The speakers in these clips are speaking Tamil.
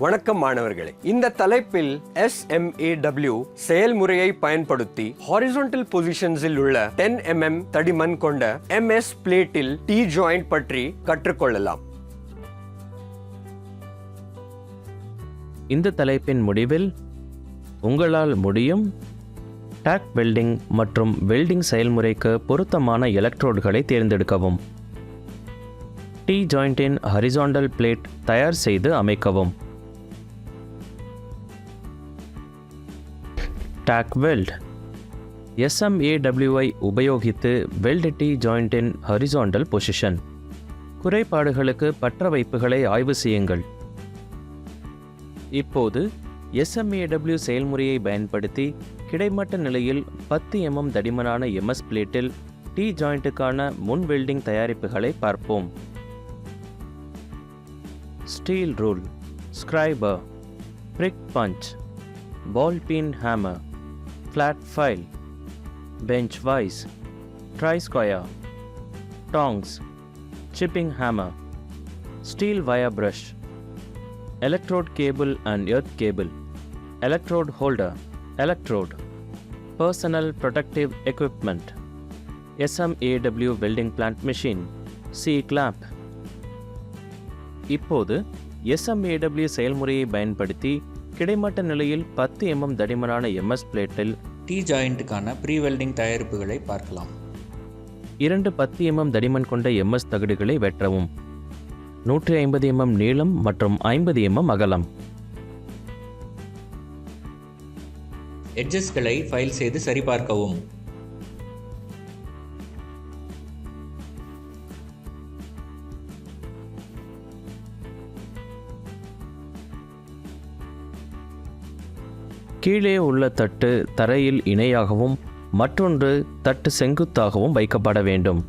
வணக்கம் மாணவர்களே, இந்த தலைப்பில் SMAW செயல்முறையை பயன்படுத்தி ஹாரிசான்டல் பொசிஷன்ஸில் உள்ள 10 mm தடிமன் கொண்ட MS பிளேட்டில் T ஜாயிண்ட் பற்றி கற்றுக்கொள்ளலாம். இந்த தலைப்பின் முடிவில் உங்களால் முடியும் டாக் வெல்டிங் மற்றும் வெல்டிங் செயல்முறைக்கு பொருத்தமான எலக்ட்ரோடுகளை தேர்ந்தெடுக்கவும், T ஜாயிண்டின் ஹாரிசான்டல் பிளேட் தயார் செய்து அமைக்கவும். டாக் வெல்ட் SMAW உபயோகித்து வெல்ட் T ஜாயிண்டின் ஹாரிசான்டல் பொசிஷன். குறைபாடுகளுக்கு பற்ற வைப்புகளை ஆய்வு செய்யுங்கள். இப்போது SMAW செயல்முறையை பயன்படுத்தி கிடைமட்ட நிலையில் 10 mm தடிமனான MS பிளேட்டில் T ஜாயிண்ட்டுக்கான முன் வெல்டிங் தயாரிப்புகளை பார்ப்போம். Steel rule, scriber, prick punch, ball peen hammer, flat file, bench vise, tri-square, tongs, chipping hammer, steel wire brush, electrode cable and earth cable, electrode holder, electrode, personal protective equipment, SMAW welding plant machine, C-clamp. இப்போது SMAW செயல்முறையை பயன்படுத்தி கிடைமட்ட நிலையில் 10 mm தடிமனான MS பிளேட்டில் T ஜாயிண்ட்டுக்கான ப்ரீ வெல்டிங் தயாரிப்புகளை பார்க்கலாம். 2 10 mm தடிமன் கொண்ட MS தகடுகளை வெட்டவும். 150 mm நீளம் மற்றும் 50 mm அகலம். எட்ஜஸ்களை ஃபைல் செய்து சரிபார்க்கவும். கீழே உள்ள தட்டு தரையில் இணையாகவும் மற்றொன்று தட்டு செங்குத்தாகவும் வைக்கப்பட வேண்டும்.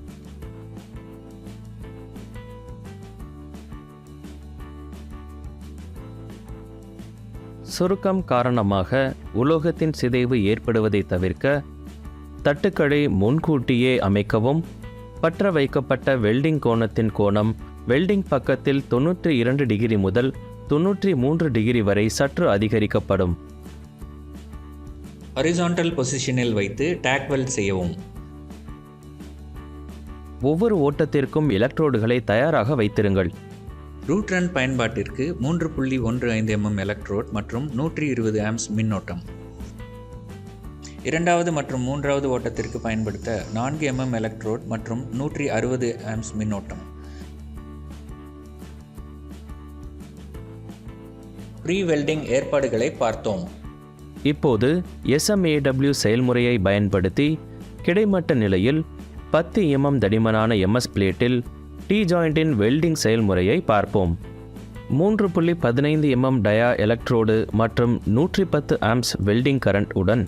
சுருக்கம் காரணமாக உலோகத்தின் சிதைவு ஏற்படுவதை தவிர்க்க தட்டுக்களை முன்கூட்டியே அமைக்கவும். பற்ற வைக்கப்பட்ட வெல்டிங் கோணத்தின் கோணம் வெல்டிங் பக்கத்தில் 92 டிகிரி முதல் 93 டிகிரி வரை சற்று அதிகரிக்கப்படும். ஹாரிசான்டல் பொசிஷனில் வைத்து டாக் வெல்ட் செய்யவும். ஒவ்வொரு ஓட்டத்திற்கும் எலக்ட்ரோடுகளை தயாராக வைத்திருங்கள். ரூட் ரன் பயன்பாட்டிற்கு 3.15 mm எலக்ட்ரோட் மற்றும் 120 ஆம்ப்ஸ் மின்னோட்டம். இரண்டாவது மற்றும் மூன்றாவது ஓட்டத்திற்கு பயன்படுத்த 4 mm எலக்ட்ரோட் மற்றும் 160 ஆம்ப்ஸ் மின்னோட்டம். ப்ரீ வெல்டிங் ஏற்பாடுகளை பார்த்தோம். இப்போது SMAW செயல்முறையை பயன்படுத்தி கிடைமட்ட நிலையில் 10 mm தடிமனான MS பிளேட்டில் T ஜாயிண்டின் வெல்டிங் செயல்முறையை பார்ப்போம். 3.15 mm டயா எலக்ட்ரோடு மற்றும் 110 ஆம்ப்ஸ் வெல்டிங் கரண்ட் உடன்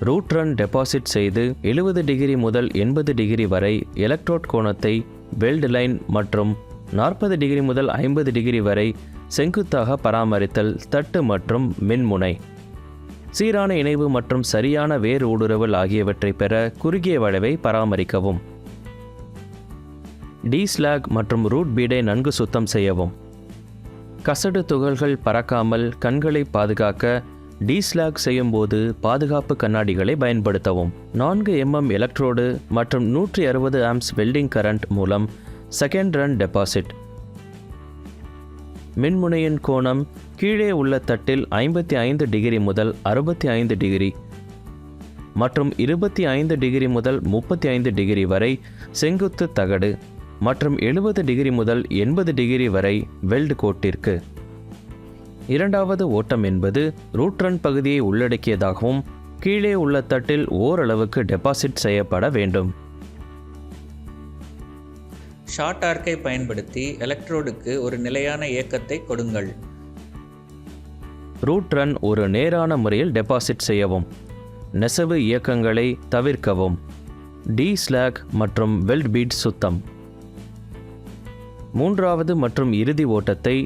ரூட் ரன் டெபாசிட் செய்து 70 டிகிரி முதல் 80 டிகிரி வரை எலக்ட்ரோட் கோணத்தை வெல்ட் லைன் மற்றும் 40 டிகிரி முதல் 50 டிகிரி வரை செங்குத்தாக பராமரித்தல். தட்டு மற்றும் மின்முனை, சீரான இணைவு மற்றும் சரியான வேர் ஊடுருவல் ஆகியவற்றை பெற குறுகிய வளைவை பராமரிக்கவும். D-ஸ்லாக் மற்றும் ரூட் பீடை நன்கு சுத்தம் செய்யவும். கசடு துகள்கள் பறக்காமல் கண்களை பாதுகாக்க D-ஸ்லாக் செய்யும்போது பாதுகாப்பு கண்ணாடிகளை பயன்படுத்தவும். 4 mm எலக்ட்ரோடு மற்றும் 160 ஆம்ப்ஸ் வெல்டிங் கரண்ட் மூலம் செகண்ட் ரன் டெபாசிட். மின்முனையின் கோணம் கீழே உள்ள தட்டில் 55 டிகிரி முதல் 65 டிகிரி மற்றும் 25 டிகிரி முதல் 35 டிகிரி வரை செங்குத்து தகடு மற்றும் 70 டிகிரி முதல் 80 டிகிரி வரை வெல்ட் கோட்டிற்கு. இரண்டாவது ஓட்டம் என்பது ரூட் ரன் பகுதியை உள்ளடக்கியதாகவும் கீழே உள்ள தட்டில் ஓரளவுக்கு டெபாசிட் செய்யப்பட வேண்டும். ஷார்ட் ஆர்க்கை பயன்படுத்தி எலக்ட்ரோடுக்கு ஒரு நிலையான இயக்கத்தை கொடுங்கள். ரூட் ரன் ஒரு நேரான முறையில் டெபாசிட் செய்யவும். நெசவு இயக்கங்களை தவிர்க்கவும். D-ஸ்லாக் மற்றும் வெல்ட் பீட் சுத்தம். மூன்றாவது மற்றும் இறுதி ஓட்டத்தை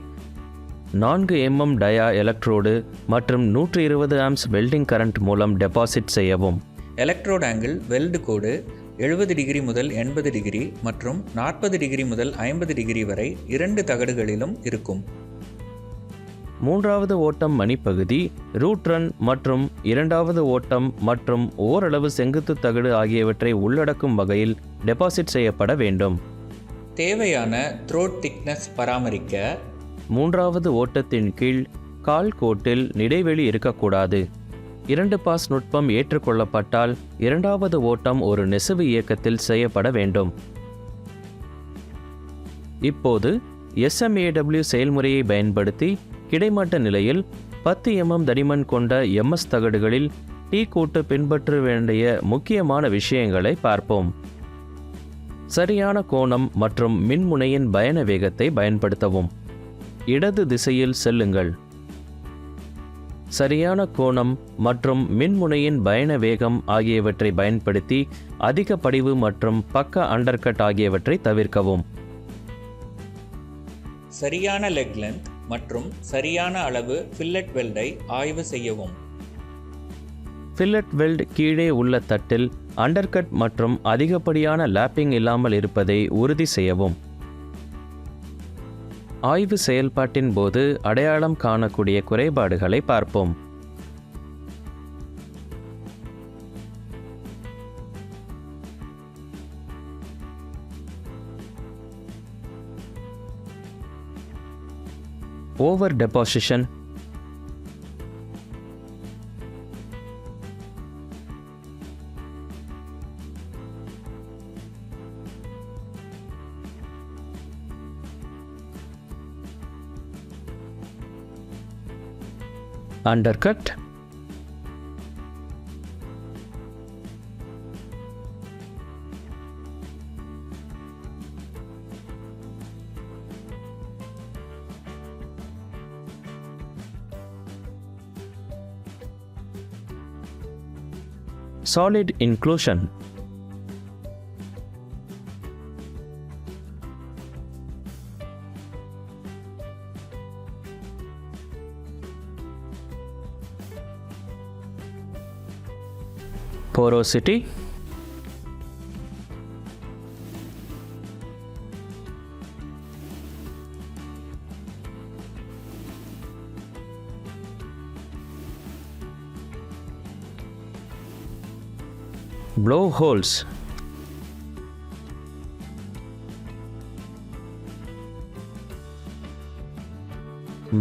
4 mm டயா எலக்ட்ரோடு மற்றும் 120 ஆம்ப்ஸ் வெல்டிங் கரண்ட் மூலம் டெபாசிட் செய்யவும். எலக்ட்ரோட் ஆங்கிள் வெல்டு கோடு 70 டிகிரி முதல் 80 டிகிரி மற்றும் 40 டிகிரி முதல் 50 டிகிரி வரை இரண்டு தகடுகளிலும் இருக்கும். மூன்றாவது ஓட்டம் மணிப்பகுதி, ரூட் ரன் மற்றும் இரண்டாவது ஓட்டம் மற்றும் ஓரளவு செங்குத்து தகடு ஆகியவற்றை உள்ளடக்கும் வகையில் டெபாசிட் செய்யப்பட வேண்டும். தேவையான த்ரோட் திக்னஸ் பராமரிக்க மூன்றாவது ஓட்டத்தின் கீழ் கால் கோட்டில் இடைவெளி இருக்கக்கூடாது. 2 பாஸ் நுட்பம் ஏற்றுக்கொள்ளப்பட்டால் இரண்டாவது ஓட்டம் ஒரு நெசவு இயக்கத்தில் செய்யப்பட வேண்டும். இப்போது SMAW செயல்முறையை பயன்படுத்தி கிடைமட்ட நிலையில் 10 mm தடிமன் கொண்ட MS தகடுகளில் T கூட்டு பின்பற்ற வேண்டிய முக்கியமான விஷயங்களை பார்ப்போம். சரியான கோணம் மற்றும் மின்முனையின் பயண வேகத்தை பயன்படுத்தவும். இடது திசையில் செல்லுங்கள். சரியான கோணம் மற்றும் மின்முனையின் பயண வேகம் ஆகியவற்றை பயன்படுத்தி அதிக படிவு மற்றும் பக்க அண்டர்கட் ஆகியவற்றை தவிர்க்கவும். சரியான லெக் லென்த் மற்றும் சரியான அளவு ஃபில்லட் வெல்டை ஆய்வு செய்யவும். ஃபில்லட் வெல்ட் கீழே உள்ள தட்டில் அண்டர்கட் மற்றும் அதிகப்படியான லேப்பிங் இல்லாமல் இருப்பதை உறுதி செய்யவும். ஆய்வு செயல்பாட்டின் போது அடையாளம் காணக்கூடிய குறைபாடுகளை பார்ப்போம். Over deposition, undercut, solid inclusion, porosity, blow holes,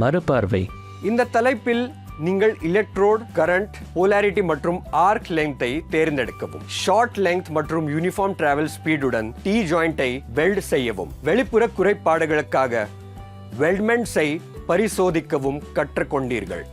மறுபார்வை. இந்த தலைப்பில் நீங்கள் எலக்ட்ரோட், கரண்ட், போலாரிட்டி மற்றும் ஆர்க் லெங்த்தை தேர்ந்தெடுக்கவும். ஷார்ட் லெங்த் மற்றும் யூனிஃபார்ம் டிராவல் ஸ்பீடுடன் T ஜாயிண்டை வெல்ட் செய்யவும். வெளிப்புற குறைபாடுகளுக்காக வெல்ட்மெண்ட்ஸை பரிசோதிக்கவும் கற்றுக்கொண்டீர்கள்.